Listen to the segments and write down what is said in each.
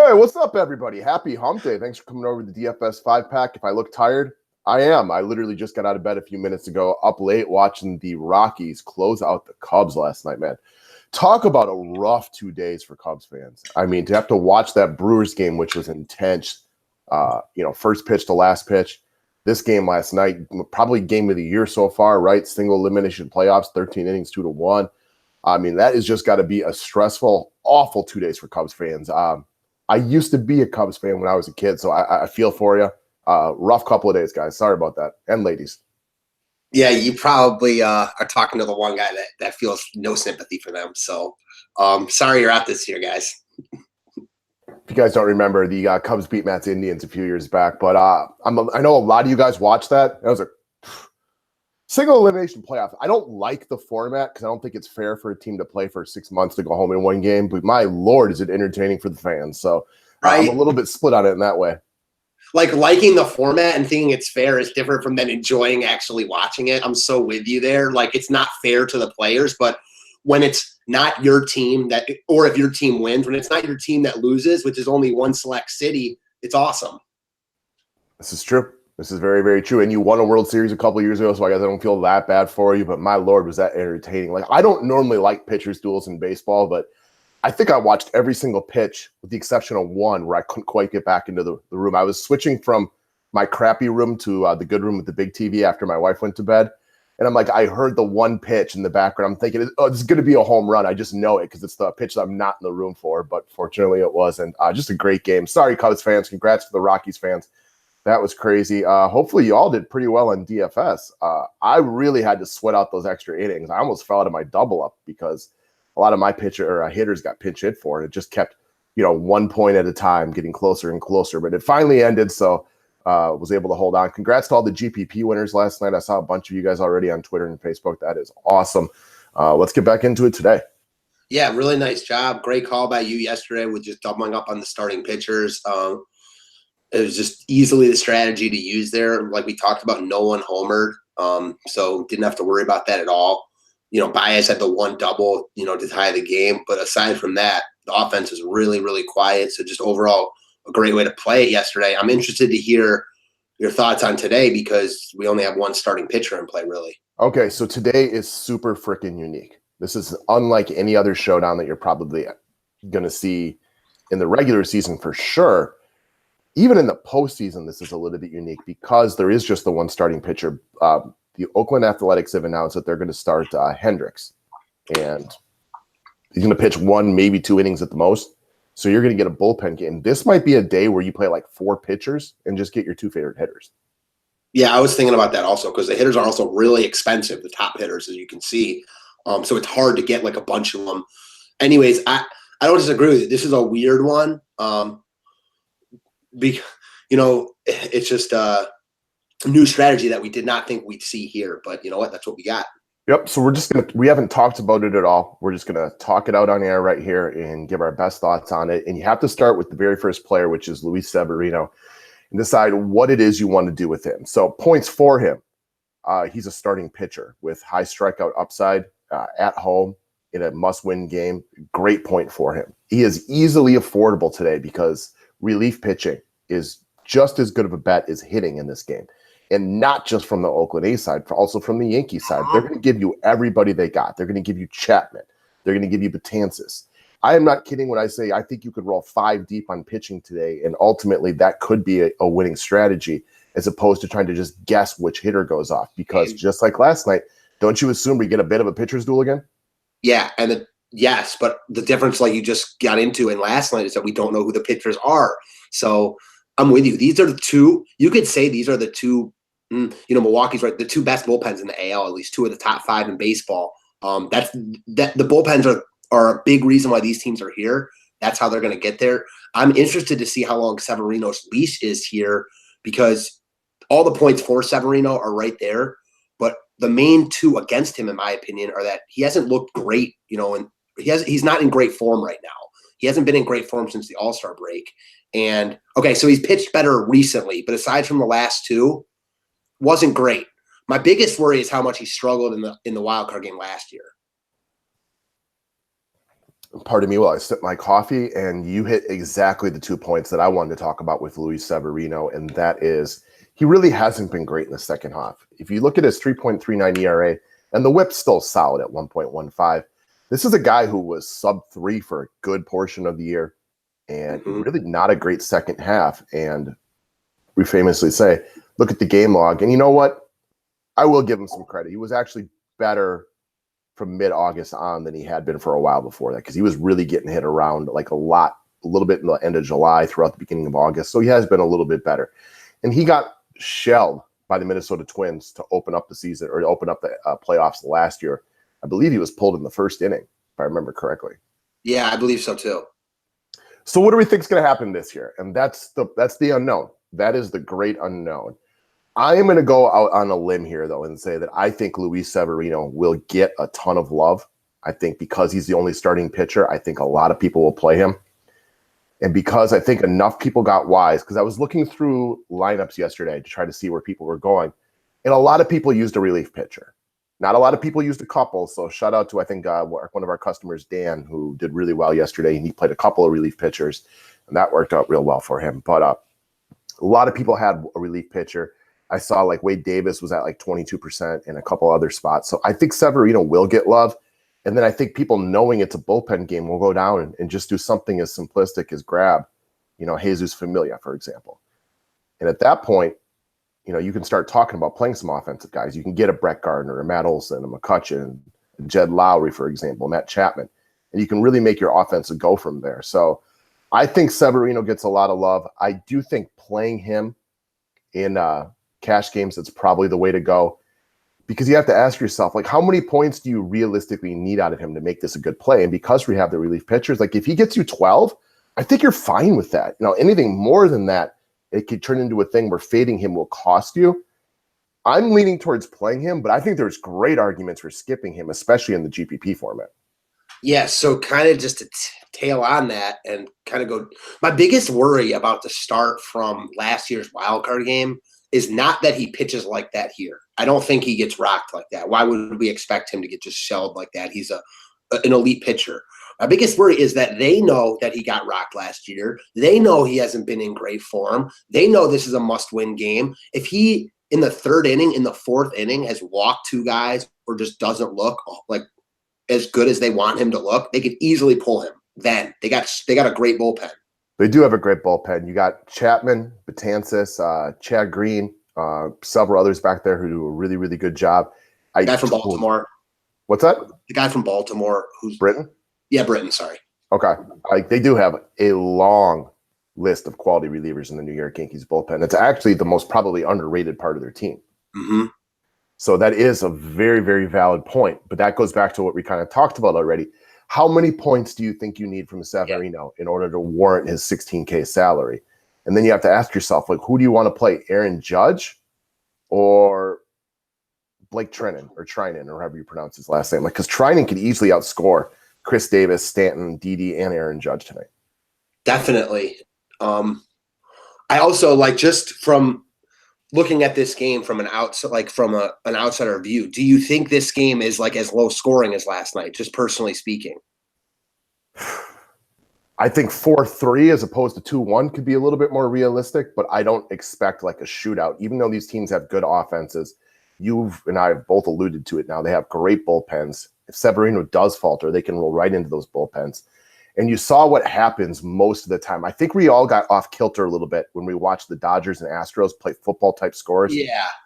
Hey, what's up, everybody? Happy hump day. Thanks for coming over to the DFS 5-pack. If I look tired, I am. I literally just got out of bed a few minutes ago, up late watching the Rockies close out the Cubs last night, man. Talk about a rough 2 days for Cubs fans. I mean, to have to watch that Brewers game, which was intense, first pitch to last pitch. This game last night, probably game of the year so far, right? Single elimination playoffs, 13 innings, 2-1. I mean, that has just got to be a stressful, awful 2 days for Cubs fans. I used to be a Cubs fan when I was a kid, so I feel for you. Rough couple of days, guys. Sorry about that. And ladies. Yeah, you probably are talking to the one guy that feels no sympathy for them. So sorry you're out this year, guys. If you guys don't remember, the Cubs beat Matt's Indians a few years back, but I know a lot of you guys watched that. It was a single elimination playoff. I don't like the format because I don't think it's fair for a team to play for 6 months to go home in one game. But my Lord, is it entertaining for the fans. So right. I'm a little bit split on it in that way. Like liking the format and thinking it's fair is different from then enjoying actually watching it. I'm so with you there. Like it's not fair to the players, but when it's not your team or if your team wins, when it's not your team that loses, which is only one select city, it's awesome. This is true. This is very, very true. And you won a World Series a couple of years ago, so I guess I don't feel that bad for you. But my Lord, was that entertaining. Like, I don't normally like pitchers' duels in baseball, but I think I watched every single pitch with the exception of one where I couldn't quite get back into the room. I was switching from my crappy room to the good room with the big TV after my wife went to bed. And I'm like, I heard the one pitch in the background. I'm thinking, oh, this is going to be a home run. I just know it because it's the pitch that I'm not in the room for. But fortunately, it wasn't. Just a great game. Sorry, Cubs fans. Congrats to the Rockies fans. That was crazy. Hopefully you all did pretty well on DFS. I really had to sweat out those extra innings. I almost fell out of my double up because a lot of my hitters got pinch hit for it. It just kept, 1 point at a time, getting closer and closer. But it finally ended, so was able to hold on. Congrats to all the GPP winners last night. I saw a bunch of you guys already on Twitter and Facebook. That is awesome. Let's get back into it today. Yeah, really nice job. Great call by you yesterday with just doubling up on the starting pitchers. It was just easily the strategy to use there. Like we talked about, no one homered, so didn't have to worry about that at all. Baez had the one double, to tie the game. But aside from that, the offense was really, really quiet. So just overall, a great way to play it yesterday. I'm interested to hear your thoughts on today because we only have one starting pitcher in play, really. Okay, so today is super freaking unique. This is unlike any other showdown that you're probably going to see in the regular season for sure. Even in the postseason, this is a little bit unique because there is just the one starting pitcher. The Oakland Athletics have announced that they're going to start Hendricks, and he's going to pitch 1, maybe 2 innings at the most. So you're going to get a bullpen game. This might be a day where you play like 4 pitchers and just get your 2 favorite hitters. Yeah, I was thinking about that also because the hitters are also really expensive, the top hitters, as you can see. So it's hard to get like a bunch of them. Anyways, I don't disagree with you. This is a weird one. It's just a new strategy that we did not think we'd see here, but you know what? That's what we got. Yep. So we haven't talked about it at all. We're just going to talk it out on air right here and give our best thoughts on it. And you have to start with the very first player, which is Luis Severino, and decide what it is you want to do with him. So points for him. He's a starting pitcher with high strikeout upside at home in a must-win game. Great point for him. He is easily affordable today because relief pitching is just as good of a bet as hitting in this game. And not just from the Oakland A's side, but also from the Yankees side. They're going to give you everybody they got. They're going to give you Chapman. They're going to give you Betances. I am not kidding when I say I think you could roll 5 deep on pitching today, and ultimately that could be a winning strategy as opposed to trying to just guess which hitter goes off. Because just like last night, don't you assume we get a bit of a pitcher's duel again? Yeah, yes, but the difference, like you just got into in last night, is that we don't know who the pitchers are. So I'm with you. These are the two. You could say these are the two. Milwaukee's right. The 2 best bullpens in the AL, at least 2 of the top 5 in baseball. The bullpens are a big reason why these teams are here. That's how they're going to get there. I'm interested to see how long Severino's leash is here because all the points for Severino are right there. But the main 2 against him, in my opinion, are that he hasn't looked great, and he's not in great form right now. He hasn't been in great form since the All-Star break. And okay, so he's pitched better recently, but aside from the last 2, wasn't great. My biggest worry is how much he struggled in the wild card game last year. Pardon me while I sip my coffee, and you hit exactly the 2 points that I wanted to talk about with Luis Severino, and that is he really hasn't been great in the second half. If you look at his 3.39 ERA, and the whip's still solid at 1.15, this is a guy who was sub-3 for a good portion of the year, and really not a great second half. And we famously say, look at the game log, and you know what? I will give him some credit. He was actually better from mid-August on than he had been for a while before that, because he was really getting hit around like a little bit in the end of July throughout the beginning of August. So he has been a little bit better. And he got shelled by the Minnesota Twins to open up the season, or to open up the playoffs last year. I believe he was pulled in the first inning, if I remember correctly. Yeah, I believe so too. So what do we think is going to happen this year? And that's the unknown. That is the great unknown. I am going to go out on a limb here, though, and say that I think Luis Severino will get a ton of love. I think because he's the only starting pitcher, I think a lot of people will play him. And because I think enough people got wise, because I was looking through lineups yesterday to try to see where people were going, and a lot of people used a relief pitcher. Not a lot of people used a couple, so shout out to, I think, one of our customers, Dan, who did really well yesterday, and he played a couple of relief pitchers, and that worked out real well for him. But a lot of people had a relief pitcher. I saw like Wade Davis was at like 22% in a couple other spots. So I think Severino will get love. And then I think people knowing it's a bullpen game will go down and just do something as simplistic as grab, Jesus Familia, for example. And at that point, you can start talking about playing some offensive guys. You can get a Brett Gardner, a Matt Olson, a McCutchen, a Jed Lowry, for example, Matt Chapman. And you can really make your offense go from there. So I think Severino gets a lot of love. I do think playing him in cash games, that's probably the way to go, because you have to ask yourself, like, how many points do you realistically need out of him to make this a good play? And because we have the relief pitchers, like if he gets you 12, I think you're fine with that. Anything more than that, it could turn into a thing where fading him will cost you. I'm leaning towards playing him, but I think there's great arguments for skipping him, especially in the GPP format. Yeah, so kind of just to tail on that and kind of go, my biggest worry about the start from last year's wildcard game is not that he pitches like that here. I don't think he gets rocked like that. Why would we expect him to get just shelled like that? He's an elite pitcher. My biggest worry is that they know that he got rocked last year. They know he hasn't been in great form. They know this is a must-win game. If he, in the third inning, in the fourth inning, has walked 2 guys or just doesn't look like as good as they want him to look, they could easily pull him. Then they got a great bullpen. They do have a great bullpen. You got Chapman, Betances, Chad Green, several others back there who do a really, really good job. The guy from Baltimore. What's that? The guy from Baltimore. Who's Britton? Yeah, Britton, sorry. Okay. They do have a long list of quality relievers in the New York Yankees bullpen. It's actually the most probably underrated part of their team. Mm-hmm. So that is a very, very valid point. But that goes back to what we kind of talked about already. How many points do you think you need from Severino in order to warrant his $16K salary? And then you have to ask yourself, like, who do you want to play, Aaron Judge or Blake Trinan, or however you pronounce his last name? Like, because Trinan could easily outscore Chris Davis, Stanton, Didi, and Aaron Judge tonight. Definitely. I also like, just from looking at this game from an outsider view, do you think this game is like as low scoring as last night, just personally speaking? I think 4-3 as opposed to 2-1 could be a little bit more realistic, but I don't expect like a shootout, even though these teams have good offenses. You and I have both alluded to it now. They have great bullpens. If Severino does falter, they can roll right into those bullpens. And you saw what happens most of the time. I think we all got off kilter a little bit when we watched the Dodgers and Astros play football-type scores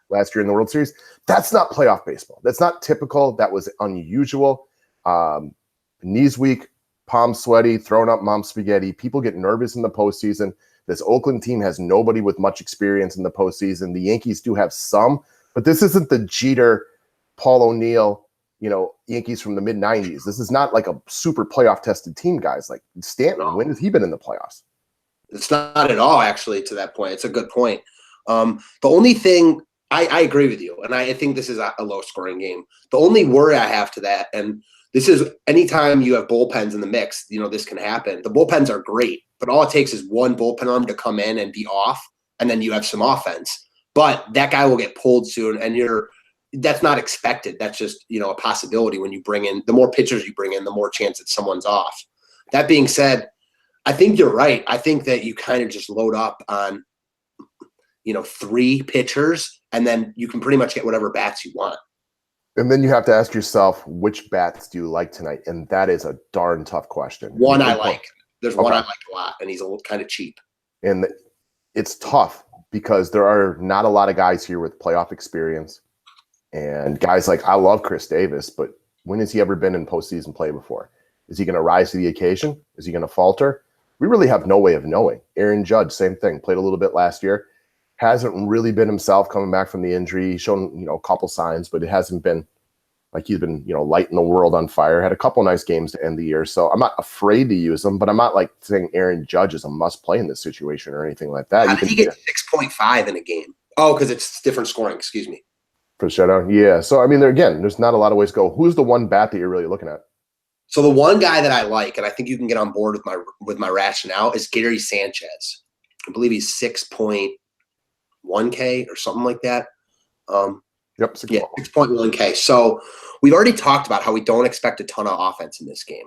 last year in the World Series. That's not playoff baseball. That's not typical. That was unusual. Knees weak, palms sweaty, throwing up mom spaghetti. People get nervous in the postseason. This Oakland team has nobody with much experience in the postseason. The Yankees do have some, but this isn't the Jeter, Paul O'Neill, Yankees from the mid-90s. This is not like a super playoff-tested team, guys. Like Stanton, when has he been in the playoffs? It's not at all, actually, to that point. It's a good point. The only thing, I agree with you, and I think this is a low-scoring game. The only worry I have to that, and this is anytime you have bullpens in the mix, this can happen. The bullpens are great, but all it takes is one bullpen arm to come in and be off, and then you have some offense. But that guy will get pulled soon, and that's not expected. That's just, a possibility when you bring in – the more pitchers you bring in, the more chance that someone's off. That being said, I think you're right. I think that you kind of just load up on, 3 pitchers, and then you can pretty much get whatever bats you want. And then you have to ask yourself, which bats do you like tonight? And that is a darn tough question. One I like. There's one I like a lot, and he's a little kind of cheap. And it's tough because there are not a lot of guys here with playoff experience. And guys like, I love Chris Davis, but when has he ever been in postseason play before? Is he going to rise to the occasion? Is he going to falter? We really have no way of knowing. Aaron Judge, same thing, played a little bit last year. Hasn't really been himself coming back from the injury. He's shown, a couple signs, but it hasn't been like he's been, lighting the world on fire. Had a couple nice games to end the year. So I'm not afraid to use him, but I'm not like saying Aaron Judge is a must play in this situation or anything like that. How did he get 6.5 in a game? Oh, because it's different scoring. Excuse me. For Showdown? Yeah. So, I mean, there's not a lot of ways to go. Who's the one bat that you're really looking at? So the one guy that I like, and I think you can get on board with my rationale, is Gary Sanchez. I believe he's 6.1K or something like that. Yep. 6.1K. So we've already talked about how we don't expect a ton of offense in this game.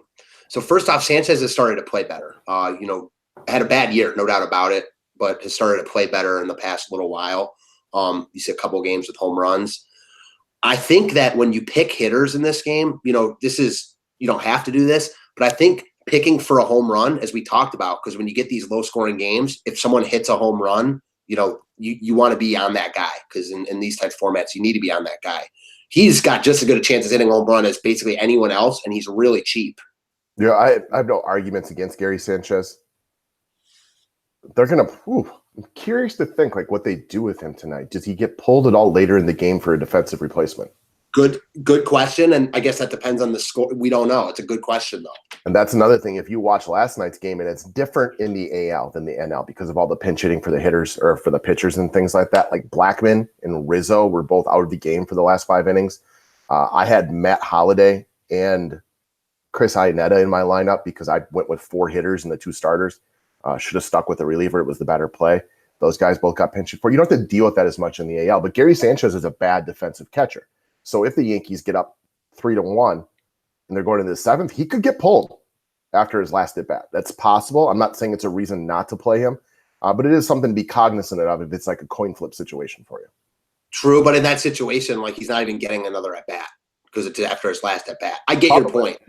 So first off, Sanchez has started to play better. Had a bad year, no doubt about it, but has started to play better in the past little while. You see a couple games with home runs. I think that when you pick hitters in this game, you don't have to do this, but I think picking for a home run, as we talked about, because when you get these low-scoring games, if someone hits a home run, you want to be on that guy, because in these types of formats, you need to be on that guy. He's got just as good a chance of hitting a home run as basically anyone else, and he's really cheap. Yeah, I have no arguments against Gary Sanchez. They're going to – I'm curious to think like what they do with him tonight. Does he get pulled at all later in the game for a defensive replacement? Good question, and I guess that depends on the score. We don't know. It's a good question, though. And that's another thing. If you watch last night's game, and it's different in the AL than the NL because of all the pinch hitting for the hitters or for the pitchers and things like that. Like Blackmon and Rizzo were both out of the game for the last 5 innings. I had Matt Holliday and Chris Iannetta in my lineup because I went with 4 hitters and the 2 starters. Should have stuck with the reliever. It was the better play. Those guys both got pinch hit for. You don't have to deal with that as much in the AL. But Gary Sanchez is a bad defensive catcher. So if the Yankees get up 3-1 and they're going into the 7th, he could get pulled after his last at bat. That's possible. I'm not saying it's a reason not to play him, but it is something to be cognizant of if it's like a coin flip situation for you. True, but in that situation, like he's not even getting another at bat because it's after his last at bat. I get your point.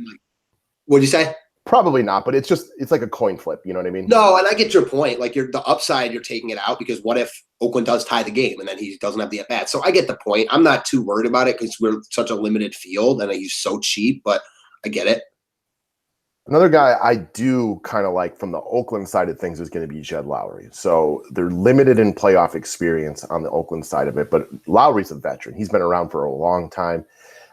What'd you say? Probably not, but it's like a coin flip. You know what I mean? No, and I get your point. Like the upside, you're taking it out because what if Oakland does tie the game and then he doesn't have the at bat? So I get the point. I'm not too worried about it because we're such a limited field and he's so cheap, but I get it. Another guy I do kind of like from the Oakland side of things is going to be Jed Lowry. So they're limited in playoff experience on the Oakland side of it, but Lowry's a veteran. He's been around for a long time.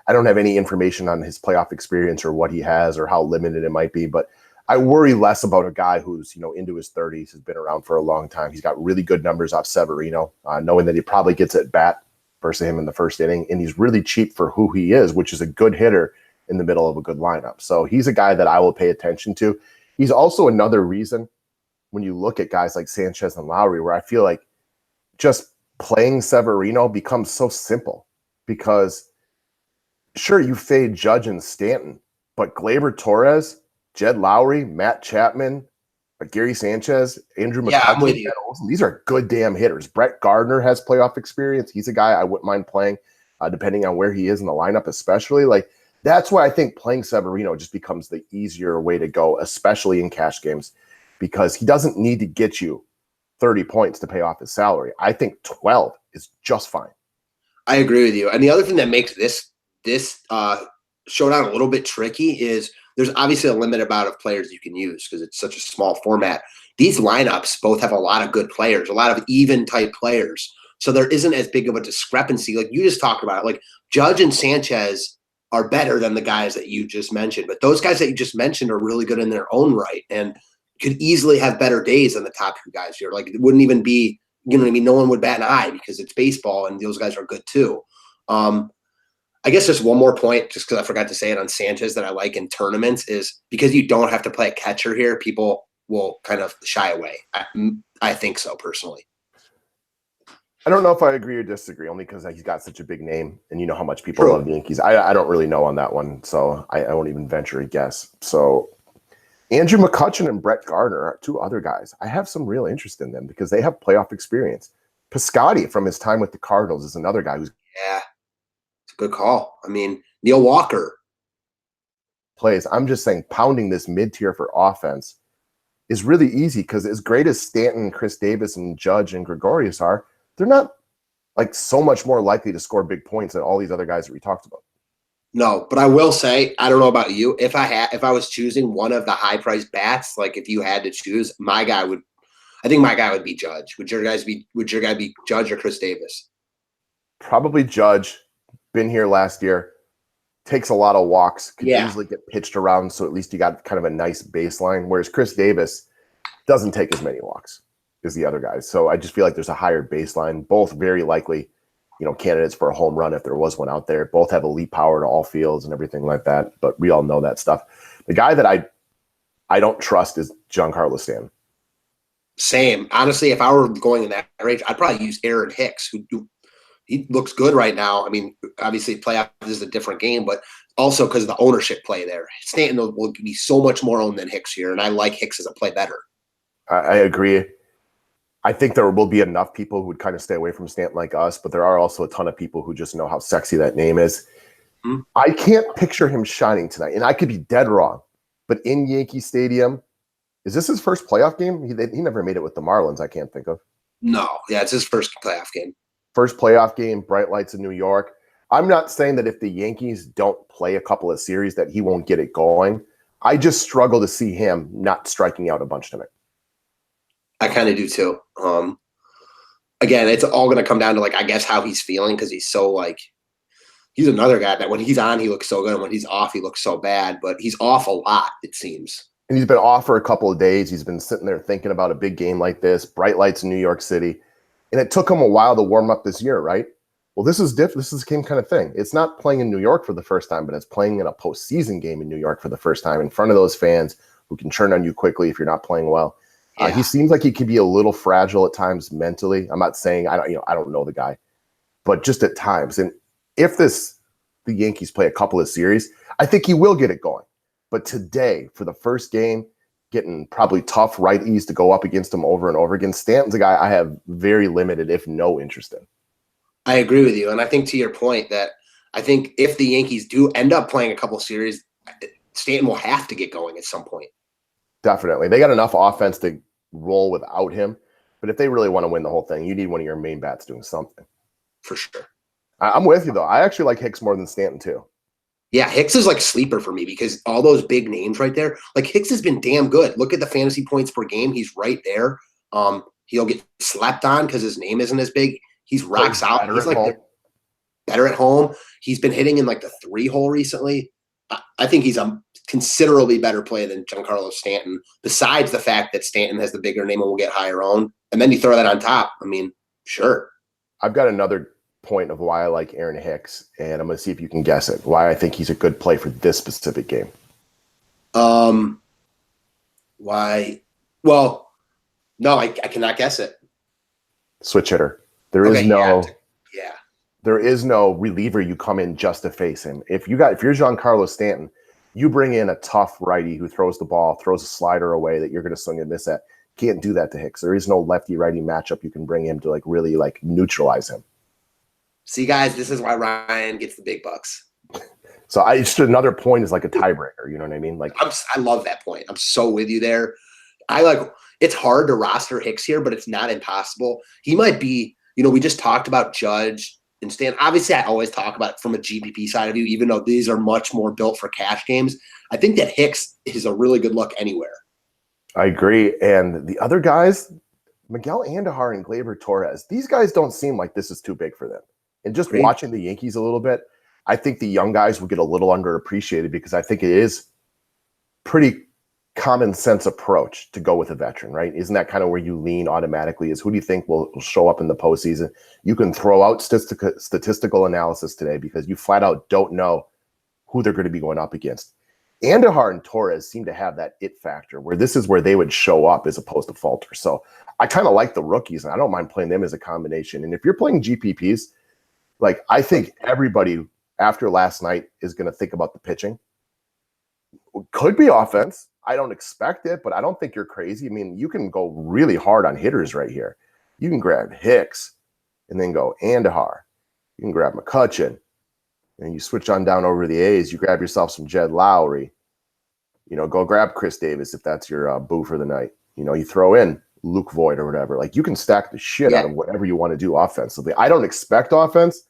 I don't have any information on his playoff experience or what he has or how limited it might be, but I worry less about a guy who's, into his 30s, has been around for a long time. He's got really good numbers off Severino, knowing that he probably gets at bat versus him in the first inning, and he's really cheap for who he is, which is a good hitter in the middle of a good lineup. So he's a guy that I will pay attention to. He's also another reason when you look at guys like Sanchez and Lowry, where I feel like just playing Severino becomes so simple because sure, you fade Judge and Stanton, but Gleyber Torres, Jed Lowry, Matt Chapman, Gary Sanchez, Andrew McCutcheon, these are good damn hitters. Brett Gardner has playoff experience. He's a guy I wouldn't mind playing, depending on where he is in the lineup, especially. Like that's why I think playing Severino just becomes the easier way to go, especially in cash games, because he doesn't need to get you 30 points to pay off his salary. I think 12 is just fine. I agree with you. And the other thing that makes this Showdown a little bit tricky is there's obviously a limited amount of players you can use because it's such a small format. These lineups both have a lot of good players, a lot of even type players. So there isn't as big of a discrepancy. Like you just talked about it, like Judge and Sanchez are better than the guys that you just mentioned, but those guys that you just mentioned are really good in their own right and could easily have better days than the top 2 guys here. Like it wouldn't even be, no one would bat an eye because it's baseball and those guys are good too. I guess just one more point, just because I forgot to say it on Sanchez that I like in tournaments is because you don't have to play a catcher here, people will kind of shy away. I think so personally. I don't know if I agree or disagree, only because he's got such a big name and you know how much people love the Yankees. I don't really know on that one, so I won't even venture a guess. So Andrew McCutchen and Brett Gardner are two other guys. I have some real interest in them because they have playoff experience. Piscotty from his time with the Cardinals is another guy who's it's a good call. I mean, Neil Walker plays. I'm just saying pounding this mid-tier for offense is really easy because as great as Stanton, Chris Davis, and Judge and Gregorius are, they're not like so much more likely to score big points than all these other guys that we talked about. No, but I will say, I don't know about you. If I was choosing one of the high priced bats, like if you had to choose, I think my guy would be Judge. Would your guy be Judge or Chris Davis? Probably Judge. Been here last year. Takes a lot of walks. Could easily get pitched around, so at least you got kind of a nice baseline. Whereas Chris Davis doesn't take as many walks as the other guys. So I just feel like there's a higher baseline. Both very likely, candidates for a home run if there was one out there. Both have elite power to all fields and everything like that. But we all know that stuff. The guy that I don't trust is Giancarlo Stanton. Same. Honestly, if I were going in that range, I'd probably use Aaron Hicks, he looks good right now. I mean, obviously playoff is a different game, but also because of the ownership play there. Stanton will be so much more owned than Hicks here, and I like Hicks as a play better. I agree. I think there will be enough people who would kind of stay away from Stanton like us, but there are also a ton of people who just know how sexy that name is. Mm-hmm. I can't picture him shining tonight, and I could be dead wrong, but in Yankee Stadium, is this his first playoff game? He never made it with the Marlins, I can't think of. No, yeah, it's his first playoff game. First playoff game, bright lights in New York. I'm not saying that if the Yankees don't play a couple of series that he won't get it going. I just struggle to see him not striking out a bunch tonight. I kind of do too. Again, it's all going to come down to I guess how he's feeling because he's so he's another guy that when he's on, he looks so good. And when he's off, he looks so bad, but he's off a lot, it seems. And he's been off for a couple of days. He's been sitting there thinking about a big game like this, bright lights in New York City. And it took him a while to warm up this year, right? Well, this is different. This is the same kind of thing. It's not playing in New York for the first time, but it's playing in a postseason game in New York for the first time in front of those fans who can turn on you quickly if you're not playing well. Yeah. He seems like he could be a little fragile at times mentally. I'm not saying I don't know the guy, but just at times. And if the Yankees play a couple of series, I think he will get it going. But today, for the first game, getting probably tough righties to go up against him over and over again. Stanton's a guy I have very limited, if no interest in. I agree with you. And I think to your point that I think if the Yankees do end up playing a couple series, Stanton will have to get going at some point. Definitely. They got enough offense to roll without him. But if they really want to win the whole thing, you need one of your main bats doing something. For sure. I'm with you, though. I actually like Hicks more than Stanton, too. Yeah, Hicks is sleeper for me because all those big names right there, Hicks has been damn good. Look at the fantasy points per game. He's right there. He'll get slept on because his name isn't as big. He's rocks out. He's better at home. He's been hitting in the 3-hole recently. I think he's a considerably better play than Giancarlo Stanton, besides the fact that Stanton has the bigger name and will get higher owned. And then you throw that on top. I mean, sure. I've got another point of why I like Aaron Hicks, and I'm going to see if you can guess it. Why I think he's a good play for this specific game. Why? Well, no, I cannot guess it. Switch hitter. There is no reliever you come in just to face him. If you're Giancarlo Stanton, you bring in a tough righty who throws the ball, throws a slider away that you're going to swing and miss at. Can't do that to Hicks. There is no lefty-righty matchup you can bring him to really neutralize him. See, guys, this is why Ryan gets the big bucks. So just another point is a tiebreaker. You know what I mean? I love that point. I'm so with you there. It's hard to roster Hicks here, but it's not impossible. He might be, we just talked about Judge and Stan. Obviously, I always talk about it from a GPP side of view, even though these are much more built for cash games. I think that Hicks is a really good look anywhere. I agree. And the other guys, Miguel Andujar and Gleyber Torres, these guys don't seem like this is too big for them. And just watching the Yankees a little bit, I think the young guys will get a little underappreciated because I think it is pretty common sense approach to go with a veteran, right? Isn't that kind of where you lean automatically is who do you think will show up in the postseason? You can throw out statistical analysis today because you flat out don't know who they're going to be going up against. Andujar and Torres seem to have that it factor where this is where they would show up as opposed to falter. So I kind of like the rookies and I don't mind playing them as a combination. And if you're playing GPPs, I think everybody after last night is going to think about the pitching. Could be offense. I don't expect it, but I don't think you're crazy. I mean, you can go really hard on hitters right here. You can grab Hicks and then go Andahar. You can grab McCutchen. And you switch on down over to the A's. You grab yourself some Jed Lowry. Go grab Chris Davis if that's your boo for the night. You throw in Luke Voigt or whatever. Like, you can stack the shit out of whatever you want to do offensively. I don't expect offense,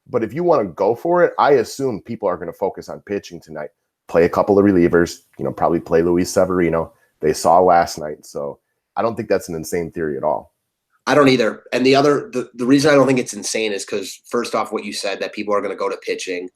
but if you want to go for it, I assume people are going to focus on pitching tonight. Play a couple of relievers, probably play Luis Severino. They saw last night. So I don't think that's an insane theory at all. I don't either. And the reason I don't think it's insane is because, first off, what you said, that people are going to go to pitching.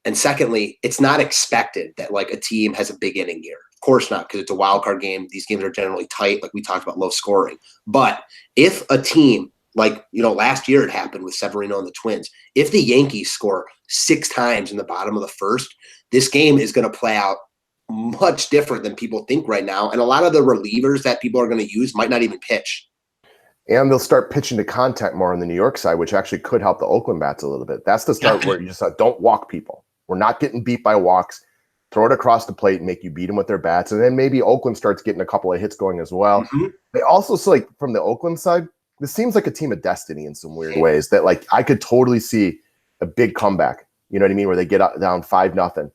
And secondly, it's not expected that like a team has a big inning here. Of course not, because it's a wild card game. These games are generally tight, like we talked about, low scoring. But if a team, like, last year it happened with Severino and the Twins, if the Yankees score 6 times in the bottom of the first, this game is going to play out much different than people think right now. And a lot of the relievers that people are going to use might not even pitch. And they'll start pitching to contact more on the New York side, which actually could help the Oakland bats a little bit. That's the start where you just don't walk people. We're not getting beat by walks. Throw it across the plate and make you beat them with their bats. And then maybe Oakland starts getting a couple of hits going as well. Mm-hmm. They also, from the Oakland side, this seems like a team of destiny in some weird ways that, like, I could totally see a big comeback, you know what I mean, where they get down 5-0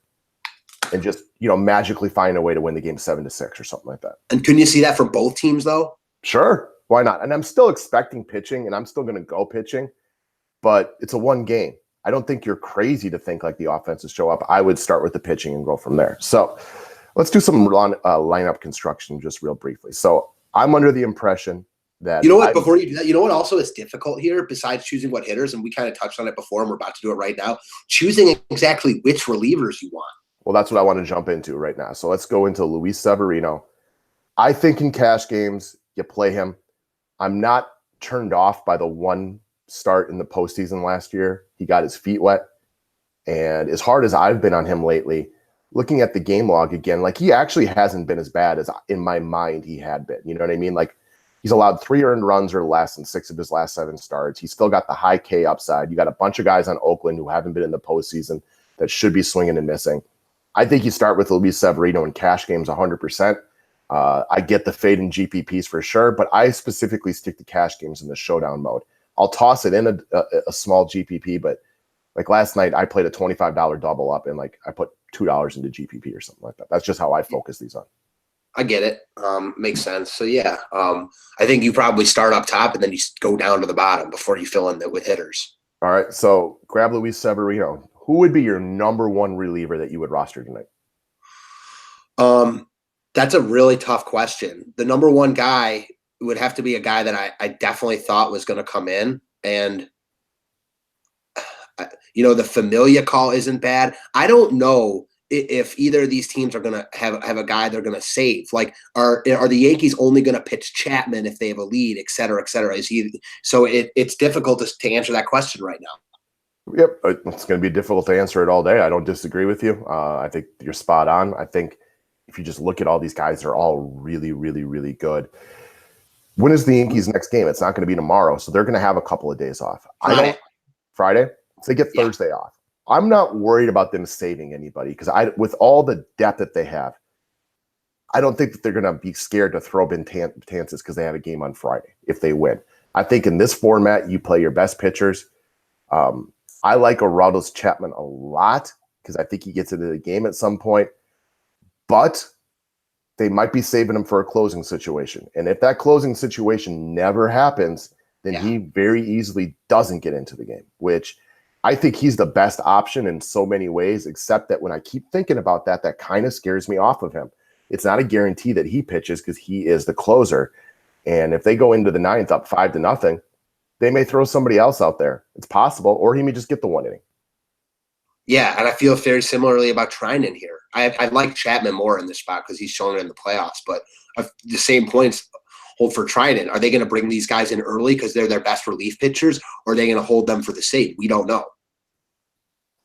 and just, magically find a way to win the game 7-6 or something like that. And couldn't you see that for both teams, though? Sure. Why not? And I'm still expecting pitching, and I'm still going to go pitching, but it's a one game. I don't think you're crazy to think like the offenses show up. I would start with the pitching and go from there. So let's do some lineup construction just real briefly. So I'm under the impression that before you do that, what also is difficult here besides choosing what hitters, and we kind of touched on it before and we're about to do it right now, choosing exactly which relievers you want. Well, that's what I want to jump into right now. So let's go into Luis Severino. I think in cash games, you play him. I'm not turned off by the one start in the postseason last year. He got his feet wet. And as hard as I've been on him lately, looking at the game log again, like, he actually hasn't been as bad as in my mind he had been. You know what I mean? Like, he's allowed 3 earned runs or less in 6 of his last 7 starts. He's still got the high K upside. You got a bunch of guys on Oakland who haven't been in the postseason that should be swinging and missing. I think you start with Luis Severino in cash games 100%. I get the fade in GPPs for sure, but I specifically stick to cash games in the showdown mode. I'll toss it in a small GPP, but like last night I played a $25 double up and like I put $2 into GPP or something like that. That's just how I focus these on. I get it. Makes sense. So yeah, I think you probably start up top and then you go down to the bottom before you fill in with hitters. All right. So grab Luis Severino. Who would be your number one reliever that you would roster tonight? That's a really tough question. The number one guy would have to be a guy that I definitely thought was going to come in. And, the Familia call isn't bad. I don't know if either of these teams are going to have a guy they're going to save. Like, are the Yankees only going to pitch Chapman if they have a lead, et cetera, et cetera? It's difficult to answer that question right now. Yep. It's going to be difficult to answer it all day. I don't disagree with you. I think you're spot on. I think if you just look at all these guys, they're all really, really, really good. When is the Yankees' next game? It's not going to be tomorrow, so they're going to have a couple of days off. Friday? So they get Thursday off. I'm not worried about them saving anybody because with all the depth that they have, I don't think that they're going to be scared to throw Betances because they have a game on Friday if they win. I think in this format, you play your best pitchers. I like Aroldis Chapman a lot because I think he gets into the game at some point. But they might be saving him for a closing situation. And if that closing situation never happens, then he very easily doesn't get into the game, which I think he's the best option in so many ways, except that when I keep thinking about that, that kind of scares me off of him. It's not a guarantee that he pitches because he is the closer. And if they go into the 9th up 5-0, they may throw somebody else out there. It's possible, or he may just get the 1 inning. Yeah, and I feel very similarly about Treinen here. I like Chapman more in this spot because he's shown it in the playoffs, but the same points hold for Treinen. Are they going to bring these guys in early because they're their best relief pitchers, or are they going to hold them for the save? We don't know.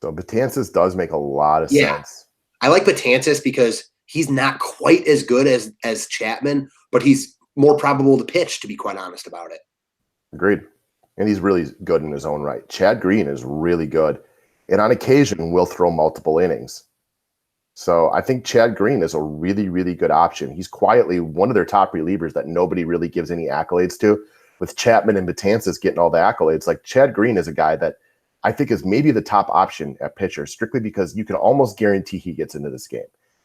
So Betances does make a lot of sense. I like Betances because he's not quite as good as Chapman, but he's more probable to pitch, to be quite honest about it. Agreed. And he's really good in his own right. Chad Green is really good. And on occasion, will throw multiple innings. So I think Chad Green is a really, really good option. He's quietly one of their top relievers that nobody really gives any accolades to. With Chapman and Betances getting all the accolades, like Chad Green is a guy that I think is maybe the top option at pitcher, strictly because you can almost guarantee he gets into this game.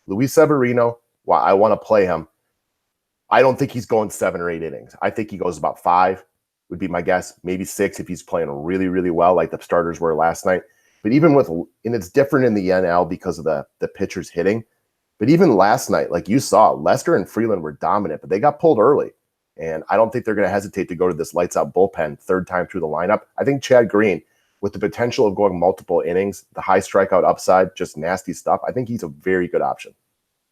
Luis Severino, while I want to play him, I don't think he's going 7 or 8 innings. I think he goes about 5, would be my guess, maybe 6 if he's playing really, really well, like the starters were last night. But even with, and it's different in the NL because of the pitchers hitting. But even last night, like you saw, Lester and Freeland were dominant, but they got pulled early. And I don't think they're going to hesitate to go to this lights out bullpen third time through the lineup. I think Chad Green, with the potential of going multiple innings, the high strikeout upside, just nasty stuff, I think he's a very good option.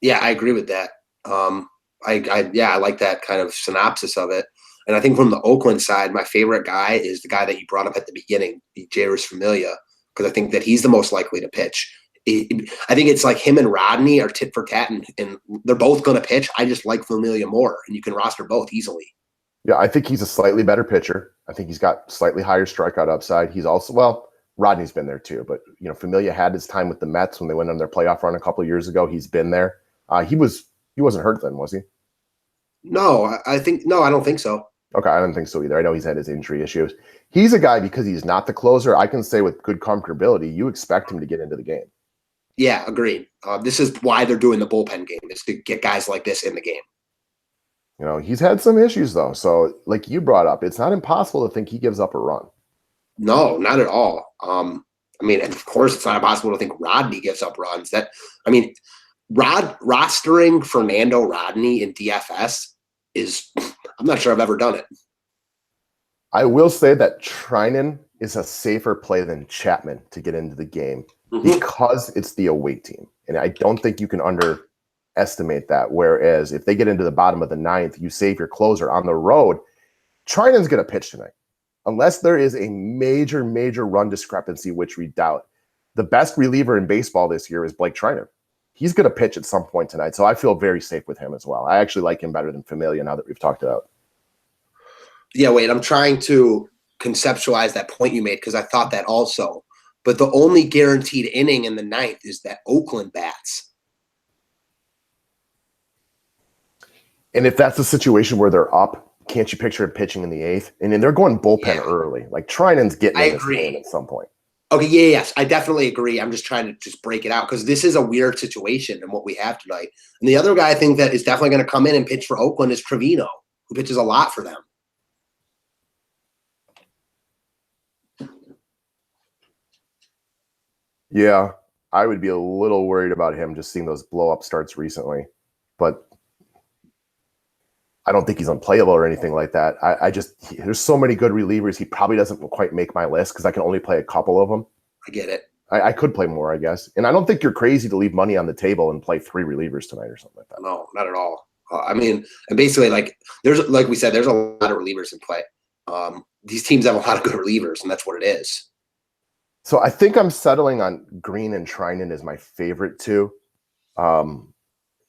Yeah, I agree with that. I like that kind of synopsis of it. And I think from the Oakland side, my favorite guy is the guy that you brought up at the beginning, Jeurys Familia, because I think that he's the most likely to pitch. I think it's like him and Rodney are tit for tat, and they're both going to pitch. I just like Familia more, and you can roster both easily. Yeah, I think he's a slightly better pitcher. I think he's got slightly higher strikeout upside. He's also, well, Rodney's been there too, but Familia had his time with the Mets when they went on their playoff run a couple of years ago. He's been there. He wasn't hurt then, was he? No, I don't think so. Okay, I don't think so either. I know he's had his injury issues. He's a guy, because he's not the closer, I can say with good comfortability, you expect him to get into the game. Yeah, agreed. This is why they're doing the bullpen game, is to get guys like this in the game. He's had some issues, though. So, like you brought up, it's not impossible to think he gives up a run. No, not at all. And of course, it's not impossible to think Rodney gives up runs. Rostering Fernando Rodney in DFS is, I'm not sure I've ever done it. I will say that Treinen is a safer play than Chapman to get into the game because it's the away team. And I don't think you can underestimate that. Whereas if they get into the bottom of the 9th, you save your closer on the road. Treinen's going to pitch tonight. Unless there is a major, major run discrepancy, which we doubt. The best reliever in baseball this year is Blake Treinen. He's going to pitch at some point tonight, so I feel very safe with him as well. I actually like him better than Familia now that we've talked it out. Yeah, wait, I'm trying to conceptualize that point you made because I thought that also. But the only guaranteed inning in the 9th is that Oakland bats. And if that's a situation where they're up, can't you picture him pitching in the 8th? And then they're going bullpen early. Like Treinen's getting in this game at some point. Okay, yes, I definitely agree. I'm just trying to just break it out because this is a weird situation in what we have tonight. And the other guy I think that is definitely going to come in and pitch for Oakland is Trevino, who pitches a lot for them. Yeah, I would be a little worried about him just seeing those blow-up starts recently. But I don't think he's unplayable or anything like that. There's so many good relievers. He probably doesn't quite make my list because I can only play a couple of them. I get it. I could play more, I guess. And I don't think you're crazy to leave money on the table and play 3 relievers tonight or something like that. No, not at all. And basically, like we said, there's a lot of relievers in play. These teams have a lot of good relievers, and that's what it is. So I think I'm settling on Green and Treinen as my favorite two.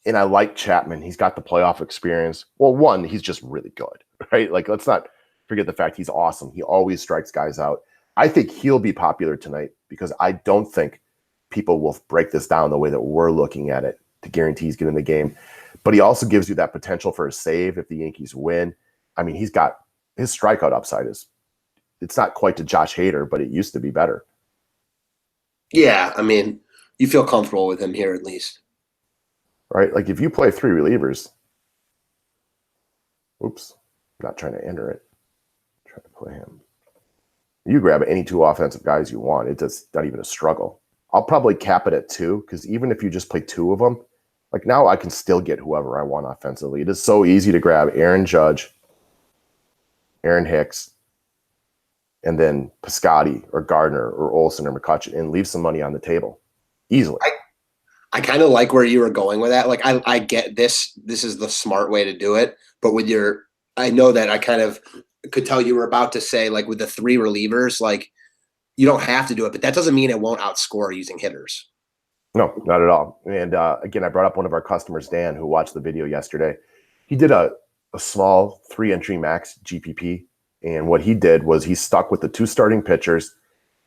And I like Chapman. He's got the playoff experience. Well, one, he's just really good, right? Like, let's not forget the fact he's awesome. He always strikes guys out. I think he'll be popular tonight because I don't think people will break this down the way that we're looking at it to guarantee he's getting the game. But he also gives you that potential for a save if the Yankees win. I mean, he's got his strikeout upside it's not quite to Josh Hader, but it used to be better. Yeah, you feel comfortable with him here at least. Right? Like if you play 3 relievers, oops, I'm not trying to enter it. I'm trying to play him. You grab any 2 offensive guys you want. It's not even a struggle. I'll probably cap it at 2 because even if you just play 2 of them, like now I can still get whoever I want offensively. It is so easy to grab Aaron Judge, Aaron Hicks, and then Piscotty or Gardner or Olsen or McCutcheon and leave some money on the table easily. I kind of like where you were going with that. Like I get this. This is the smart way to do it. But I know that I kind of could tell you were about to say, like with the 3 relievers, like you don't have to do it, but that doesn't mean it won't outscore using hitters. No, not at all. And again, I brought up one of our customers, Dan, who watched the video yesterday. He did a small 3-entry max GPP. And what he did was he stuck with the 2 starting pitchers.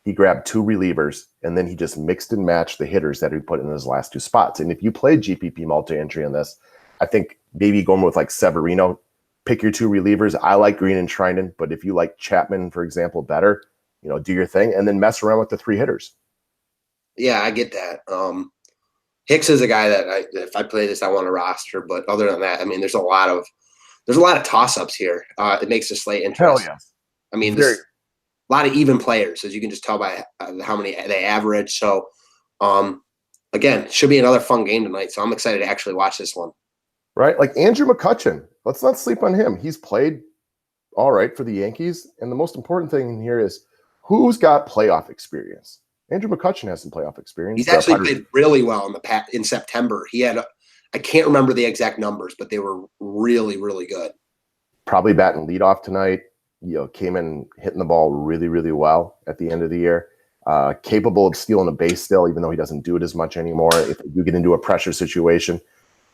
he grabbed 2 relievers, and then he just mixed and matched the hitters that he put in his last 2 spots. And if you played GPP multi-entry on this, I think maybe going with like Severino, pick your 2 relievers. I like Green and Trinan, but if you like Chapman, for example, better, do your thing, and then mess around with the 3 hitters. Yeah, I get that. Hicks is a guy that if I play this, I want to roster. But other than that, I mean, there's a lot of toss-ups here. It makes the slate interesting. Hell yes. I mean, there's a lot of even players, as you can just tell by how many they average. So, again, should be another fun game tonight. So I'm excited to actually watch this one. Right, like Andrew McCutchen. Let's not sleep on him. He's played all right for the Yankees, and the most important thing here is who's got playoff experience. Andrew McCutchen has some playoff experience. He's actually played really well in September. He had, I can't remember the exact numbers, but they were really, really good. Probably batting leadoff tonight. Came in hitting the ball really, really well at the end of the year. Capable of stealing a base still, even though he doesn't do it as much anymore. If you get into a pressure situation,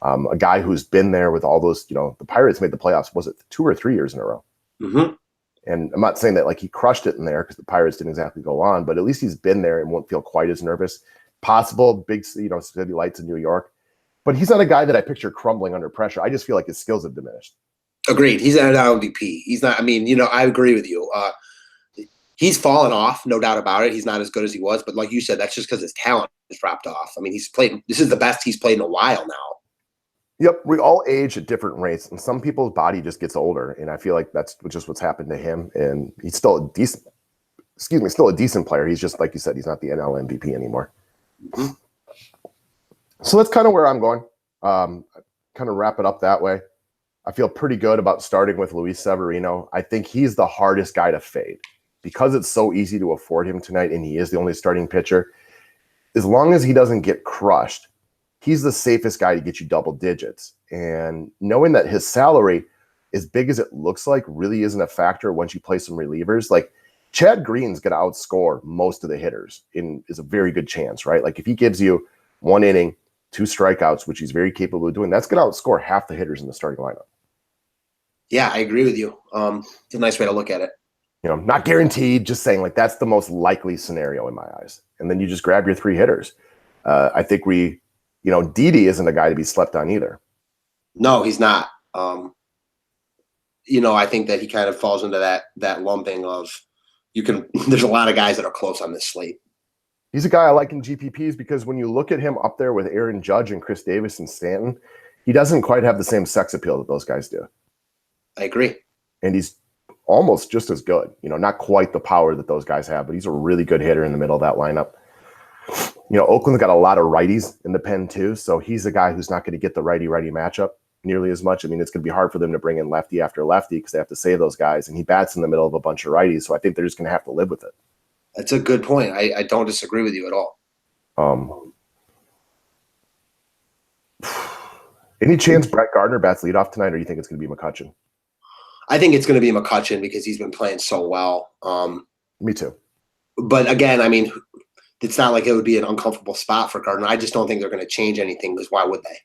a guy who's been there with all those, the Pirates made the playoffs, was it 2 or 3 years in a row? Mm-hmm. And I'm not saying that like he crushed it in there because the Pirates didn't exactly go on, but at least he's been there and won't feel quite as nervous. Possible big, city lights in New York, but he's not a guy that I picture crumbling under pressure. I just feel like his skills have diminished. Agreed. He's not an MVP. He's not. I mean, I agree with you. He's fallen off, no doubt about it. He's not as good as he was, but like you said, that's just because his talent has dropped off. I mean, he's played. This is the best he's played in a while now. Yep, we all age at different rates, and some people's body just gets older, and I feel like that's just what's happened to him. And he's still a decent player. He's just like you said, he's not the NL MVP anymore. Mm-hmm. So that's kind of where I'm going. Kind of wrap it up that way. I feel pretty good about starting with Luis Severino. I think he's the hardest guy to fade because it's so easy to afford him tonight, and he is the only starting pitcher. As long as he doesn't get crushed, he's the safest guy to get you double digits. And knowing that his salary, as big as it looks like, really isn't a factor once you play some relievers. Like Chad Green's going to outscore most of the hitters is a very good chance, right? Like if he gives you 1 inning, 2 strikeouts, which he's very capable of doing, that's going to outscore half the hitters in the starting lineup. Yeah, I agree with you. It's a nice way to look at it. Not guaranteed, just saying like that's the most likely scenario in my eyes. And then you just grab your 3 hitters. I think Didi isn't a guy to be slept on either. No, he's not. I think that he kind of falls into that lumping of there's a lot of guys that are close on this slate. He's a guy I like in GPPs because when you look at him up there with Aaron Judge and Chris Davis and Stanton, he doesn't quite have the same sex appeal that those guys do. I agree. And he's almost just as good. Not quite the power that those guys have, but he's a really good hitter in the middle of that lineup. Oakland's got a lot of righties in the pen too, so he's a guy who's not going to get the righty-righty matchup nearly as much. I mean, it's going to be hard for them to bring in lefty after lefty because they have to save those guys, and he bats in the middle of a bunch of righties, so I think they're just going to have to live with it. That's a good point. I don't disagree with you at all. Any chance Brett Gardner bats leadoff tonight, or do you think it's going to be McCutchen? I think it's going to be McCutchen because he's been playing so well. Me too. But again, I mean, it's not like it would be an uncomfortable spot for Gardner. I just don't think they're going to change anything because why would they?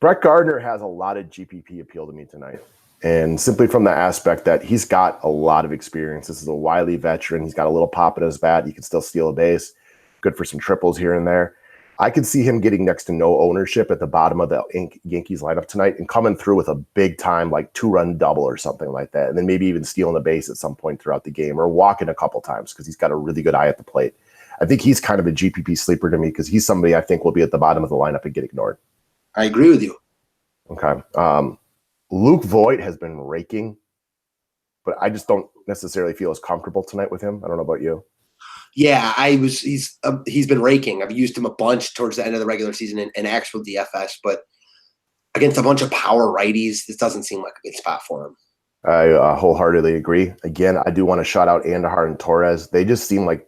Brett Gardner has a lot of GPP appeal to me tonight. And simply from the aspect that he's got a lot of experience. This is a wily veteran. He's got a little pop in his bat. He can still steal a base. Good for some triples here and there. I could see him getting next to no ownership at the bottom of the Yankees lineup tonight and coming through with a big time, like 2-run double or something like that. And then maybe even stealing a base at some point throughout the game or walking a couple times because he's got a really good eye at the plate. I think he's kind of a GPP sleeper to me because he's somebody I think will be at the bottom of the lineup and get ignored. I agree with you. Okay. Luke Voigt has been raking, but I just don't necessarily feel as comfortable tonight with him. I don't know about you. Yeah, he's been raking. I've used him a bunch towards the end of the regular season in actual DFS, but against a bunch of power righties, this doesn't seem like a good spot for him. I wholeheartedly agree. Again, I do want to shout out Andahar and Torres. They just seem like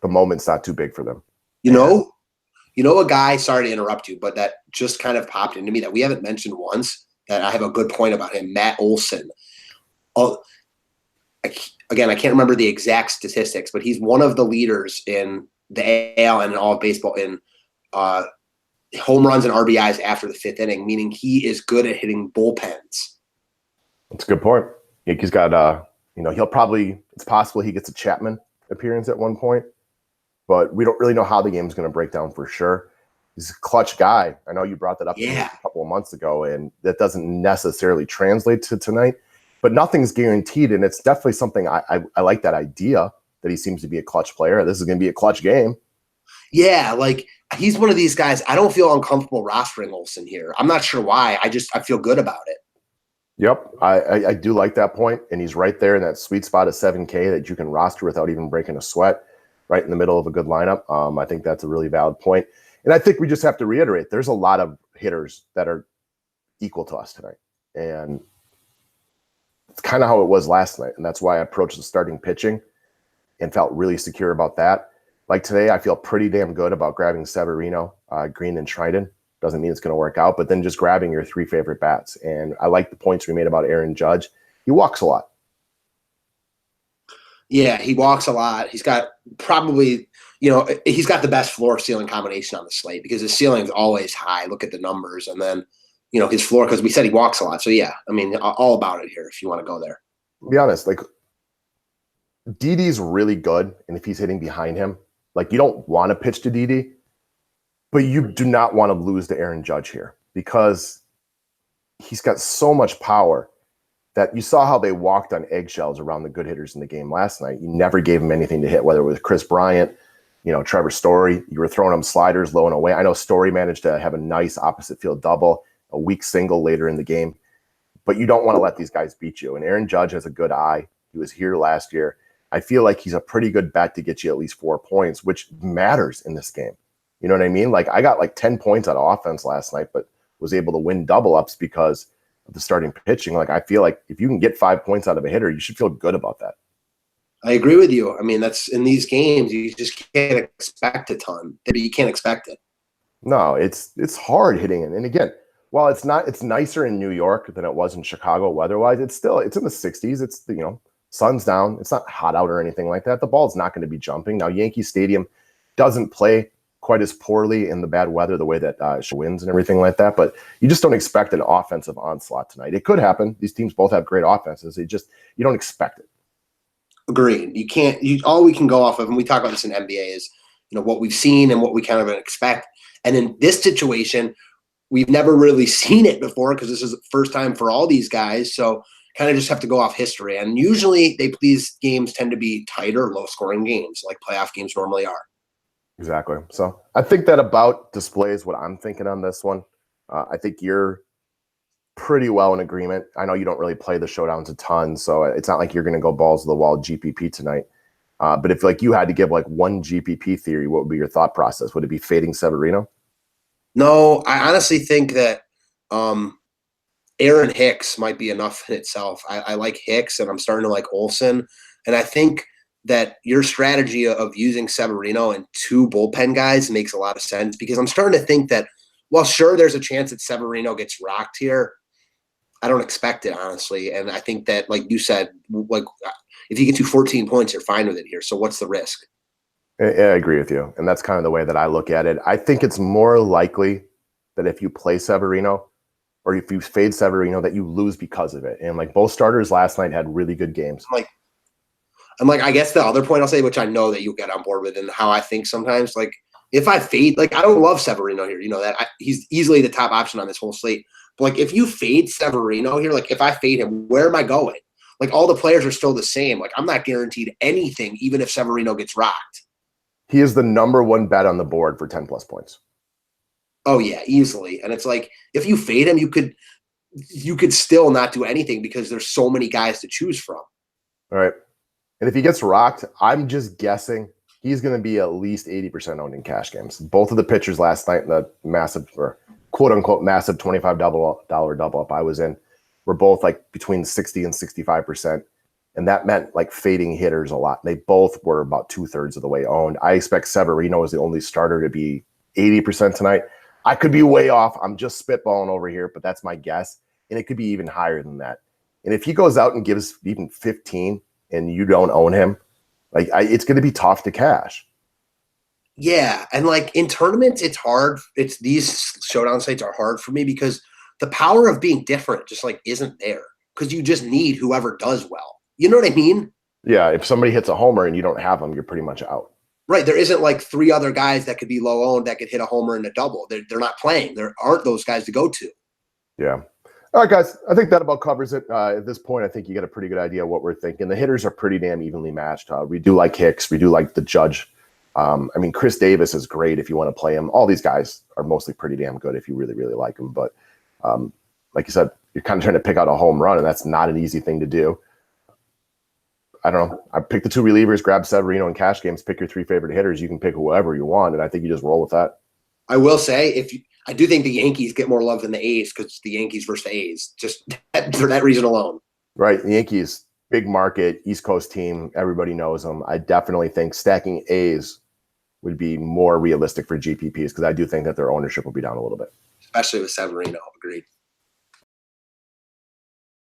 the moment's not too big for them. You know a guy, sorry to interrupt you, but that just kind of popped into me that we haven't mentioned once that I have a good point about him, Matt Olson. Again, I can't remember the exact statistics, but he's one of the leaders in the AL and in all of baseball in home runs and RBIs after the 5th inning, meaning he is good at hitting bullpens. That's a good point. Yankees got, it's possible he gets a Chapman appearance at one point, but we don't really know how the game's going to break down for sure. He's a clutch guy. I know you brought that up to me a couple of months ago, and that doesn't necessarily translate to tonight, but nothing's guaranteed, and it's definitely something I like that idea that he seems to be a clutch player. This is going to be a clutch game. Yeah, like he's one of these guys. I don't feel uncomfortable rostering Olsen here. I'm not sure why. I feel good about it. Yep, I do like that point, and he's right there in that sweet spot of 7K that you can roster without even breaking a sweat, right in the middle of a good lineup. I think that's a really valid point. And I think we just have to reiterate, there's a lot of hitters that are equal to us tonight. And it's kind of how it was last night. And that's why I approached the starting pitching and felt really secure about that. Like today, I feel pretty damn good about grabbing Severino, Green, and Triton. Doesn't mean it's going to work out, but then just grabbing your 3 favorite bats. And I like the points we made about Aaron Judge. He walks a lot. Yeah, he walks a lot. He's got probably, he's got the best floor ceiling combination on the slate because his ceiling's always high. Look at the numbers. And then, his floor, because we said he walks a lot. So, yeah, I mean, all about it here if you want to go there. To be honest, like, Didi's really good. And if he's hitting behind him, like, you don't want to pitch to Didi, but you do not want to lose to Aaron Judge here because he's got so much power that you saw how they walked on eggshells around the good hitters in the game last night. You never gave him anything to hit, whether it was Chris Bryant, Trevor Story. You were throwing him sliders low and away. I know Story managed to have a nice opposite field double, a weak single later in the game, but you don't want to let these guys beat you. And Aaron Judge has a good eye. He was here last year. I feel like he's a pretty good bet to get you at least 4 points, which matters in this game. You know what I mean? Like, I got like 10 points out of offense last night, but was able to win double ups because of the starting pitching. Like, I feel like if you can get 5 points out of a hitter, you should feel good about that. I agree with you. I mean, that's in these games, you just can't expect a ton. You can't expect it. No, it's hard hitting it. And again, while it's nicer in New York than it was in Chicago weather-wise, it's in the 60s. It's sun's down. It's not hot out or anything like that. The ball's not going to be jumping. Now, Yankee Stadium doesn't play quite as poorly in the bad weather, the way that winds and everything like that. But you just don't expect an offensive onslaught tonight. It could happen. These teams both have great offenses. You don't expect it. Agreed. You can't. All we can go off of, and we talk about this in NBA, is what we've seen and what we kind of expect. And in this situation, we've never really seen it before because this is the first time for all these guys. So kind of just have to go off history. And usually these games tend to be tighter, low-scoring games, like playoff games normally are. Exactly. So I think that about displays what I'm thinking on this one. I think you're pretty well in agreement. I know you don't really play the showdowns a ton, so it's not like you're going to go balls to the wall GPP tonight. But if like you had to give like one GPP theory, what would be your thought process? Would it be fading Severino? No, I honestly think that Aaron Hicks might be enough in itself. I like Hicks, and I'm starting to like Olsen. And I think that your strategy of using Severino and 2 bullpen guys makes a lot of sense because I'm starting to think that, well, sure, there's a chance that Severino gets rocked here. I don't expect it, honestly. And I think that, like you said, like if you get to 14 points, you're fine with it here. So what's the risk? I agree with you. And that's kind of the way that I look at it. I think it's more likely that if you play Severino or if you fade Severino that you lose because of it. And like both starters last night had really good games. I'm like, I guess the other point I'll say, which I know that you'll get on board with, and how I think sometimes, like if I fade, like I don't love Severino here, that he's easily the top option on this whole slate. But like if you fade Severino here, like if I fade him, where am I going? Like all the players are still the same. Like I'm not guaranteed anything, even if Severino gets rocked. He is the number 1 bet on the board for 10 plus points. Oh yeah, easily. And it's like if you fade him, you could still not do anything because there's so many guys to choose from. All right. And if he gets rocked, I'm just guessing he's going to be at least 80% owned in cash games. Both of the pitchers last night in the massive, or quote unquote massive $25 double up I was in were both like between 60 and 65%. And that meant like fading hitters a lot. They both were about 2/3 of the way owned. I expect Severino is the only starter to be 80% tonight. I could be way off. I'm just spitballing over here, but that's my guess. And it could be even higher than that. And if he goes out and gives even 15 and you don't own him, like it's going to be tough to cash. Yeah. And like in tournaments, it's hard. These showdown sites are hard for me because the power of being different just like isn't there because you just need whoever does well. You know what I mean? Yeah, if somebody hits a homer and you don't have them, you're pretty much out. Right. There isn't like three other guys that could be low owned that could hit a homer and a double. They're not playing. There aren't those guys to go to. Yeah. All right, guys. I think that about covers it. At this point, I think you get a pretty good idea of what we're thinking. The hitters are pretty damn evenly matched. We do like Hicks. We do like the Judge. I mean, Chris Davis is great if you want to play him. All these guys are mostly pretty damn good if you really, really like them. But like you said, you're kind of trying to pick out a home run, and that's not an easy thing to do. I don't know. I pick the two relievers, grab Severino and cash games, pick your three favorite hitters. You can pick whoever you want, and I think you just roll with that. I will say, I do think the Yankees get more love than the A's because it's the Yankees versus the A's, just for that reason alone. Right. The Yankees, big market, East Coast team. Everybody knows them. I definitely think stacking A's would be more realistic for GPPs because I do think that their ownership will be down a little bit. Especially with Severino. Agreed.